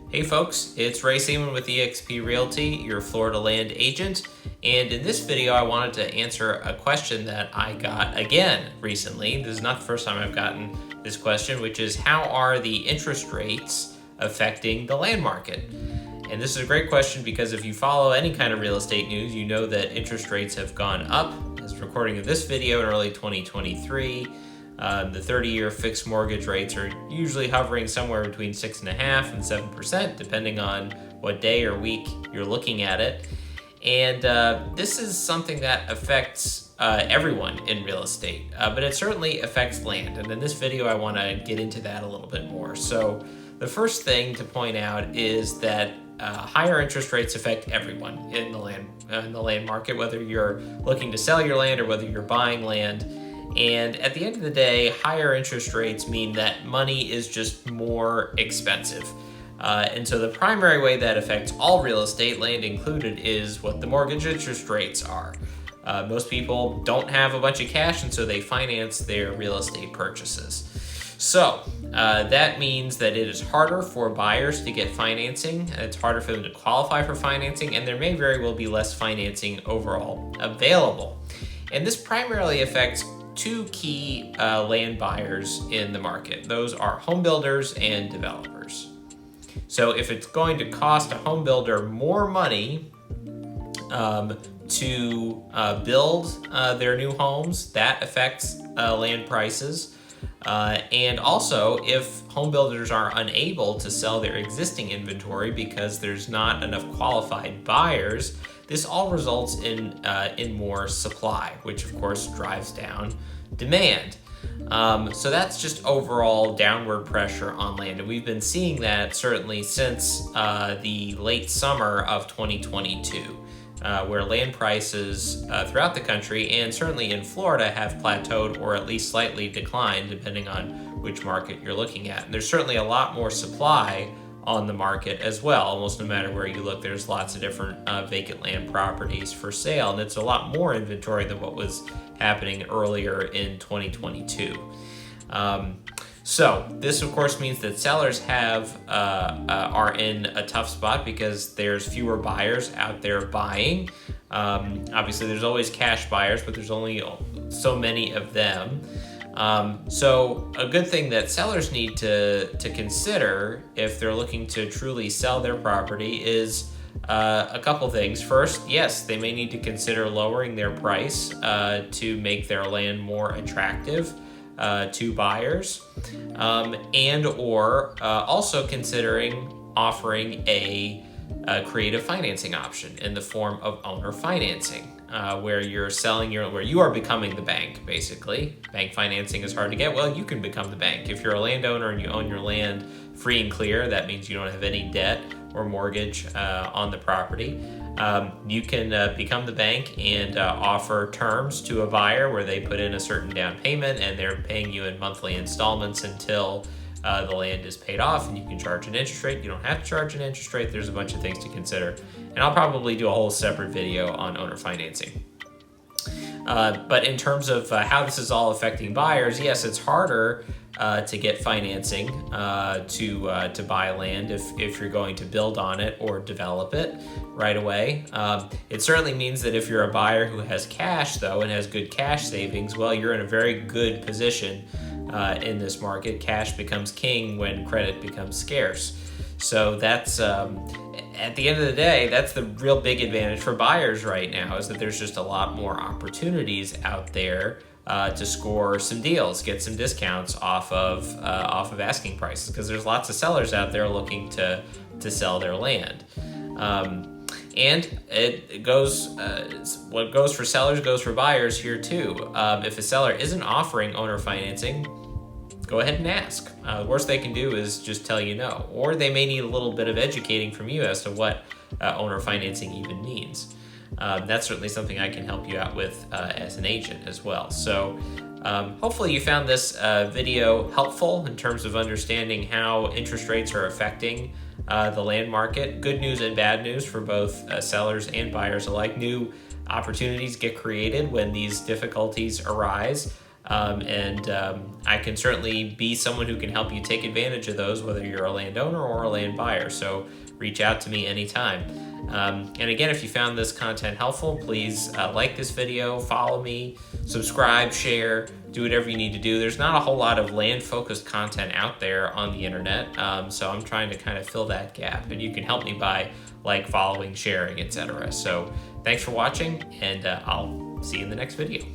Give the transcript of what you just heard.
Hey folks, it's Ray Seaman with eXp Realty, your Florida land agent. And in this video, I wanted to answer a question that I got again recently. This is not the first time I've gotten this question, which is how are the interest rates affecting the land market? And this is a great question because if you follow any kind of real estate news, you know that interest rates have gone up. As recording of this video in early 2023, the 30-year fixed mortgage rates are usually hovering somewhere between 6.5% and 7%, depending on what day or week you're looking at it. And this is something that affects everyone in real estate, but it certainly affects land. And in this video, I want to get into that a little bit more. So the first thing to point out is that higher interest rates affect everyone in the land market, whether you're looking to sell your land or whether you're buying land. And at the end of the day, higher interest rates mean that money is just more expensive. And so the primary way that affects all real estate, land included, is what the mortgage interest rates are. Most people don't have a bunch of cash, and so they finance their real estate purchases. So that means that it is harder for buyers to get financing. It's harder for them to qualify for financing, and there may very well be less financing overall available. And this primarily affects two key land buyers in the market. Those are home builders and developers. So if it's going to cost a home builder more money to build their new homes, that affects land prices. And also, if home builders are unable to sell their existing inventory because there's not enough qualified buyers, this all results in more supply, which of course drives down demand. So that's just overall downward pressure on land. And we've been seeing that certainly since the late summer of 2022. Where land prices throughout the country and certainly in Florida have plateaued or at least slightly declined, depending on which market you're looking at. And there's certainly a lot more supply on the market as well. Almost no matter where you look, there's lots of different vacant land properties for sale, and it's a lot more inventory than what was happening earlier in 2022. So this, of course, means that sellers are in a tough spot because there's fewer buyers out there buying. Obviously, there's always cash buyers, but there's only so many of them. So a good thing that sellers need to consider if they're looking to truly sell their property is a couple things. First, yes, they may need to consider lowering their price to make their land more attractive to buyers, and or also considering offering a creative financing option in the form of owner financing, where you are becoming the bank, basically. Bank financing is hard to get. Well, you can become the bank. If you're a landowner and you own your land free and clear, that means you don't have any debt or mortgage on the property. You can become the bank and offer terms to a buyer where they put in a certain down payment and they're paying you in monthly installments until the land is paid off, and you can charge an interest rate. You don't have to charge an interest rate. There's a bunch of things to consider, and I'll probably do a whole separate video on owner financing. But in terms of how this is all affecting buyers, yes, it's harder to get financing to buy land if you're going to build on it or develop it right away. It certainly means that if you're a buyer who has cash, though, and has good cash savings, well, you're in a very good position in this market. Cash becomes king when credit becomes scarce. So that's, at the end of the day, that's the real big advantage for buyers right now, is that there's just a lot more opportunities out there to score some deals, get some discounts off of asking prices, because there's lots of sellers out there looking to sell their land. And it goes, what goes for sellers goes for buyers here too. If a seller isn't offering owner financing, go ahead and ask. The worst they can do is just tell you no, or they may need a little bit of educating from you as to what owner financing even means. That's certainly something I can help you out with as an agent as well. So hopefully you found this video helpful in terms of understanding how interest rates are affecting the land market. Good news and bad news for both sellers and buyers alike. New opportunities get created when these difficulties arise. I can certainly be someone who can help you take advantage of those, whether you're a landowner or a land buyer. So reach out to me anytime. And again, if you found this content helpful, please like this video, follow me, subscribe, share, do whatever you need to do. There's not a whole lot of land-focused content out there on the internet, so I'm trying to kind of fill that gap, and you can help me by like, following, sharing, etc. So thanks for watching, and I'll see you in the next video.